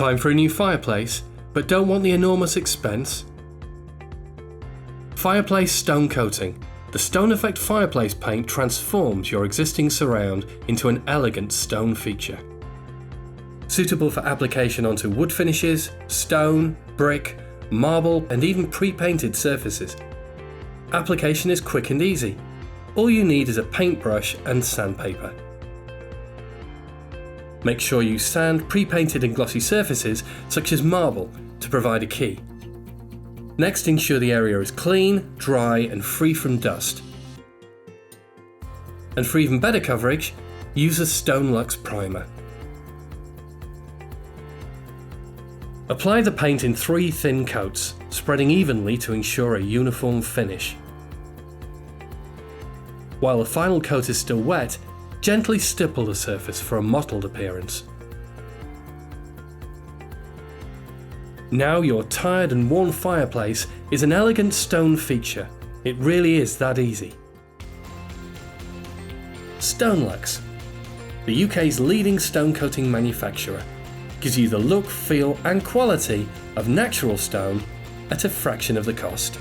Time for a new fireplace, but don't want the enormous expense? Fireplace Stone Coating. The Stone Effect Fireplace Paint transforms your existing surround into an elegant stone feature. Suitable for application onto wood finishes, stone, brick, marble, and even pre-painted surfaces. Application is quick and easy. All you need is a paintbrush and sandpaper. Make sure you sand pre-painted and glossy surfaces such as marble to provide a key. Next, ensure the area is clean, dry and free from dust. And for even better coverage, use a Stonelux primer. Apply the paint in 3 thin coats, spreading evenly to ensure a uniform finish. While the final coat is still wet, gently stipple the surface for a mottled appearance. Now your tired and worn fireplace is an elegant stone feature. It really is that easy. Stonelux, the UK's leading stone coating manufacturer, gives you the look, feel and quality of natural stone at a fraction of the cost.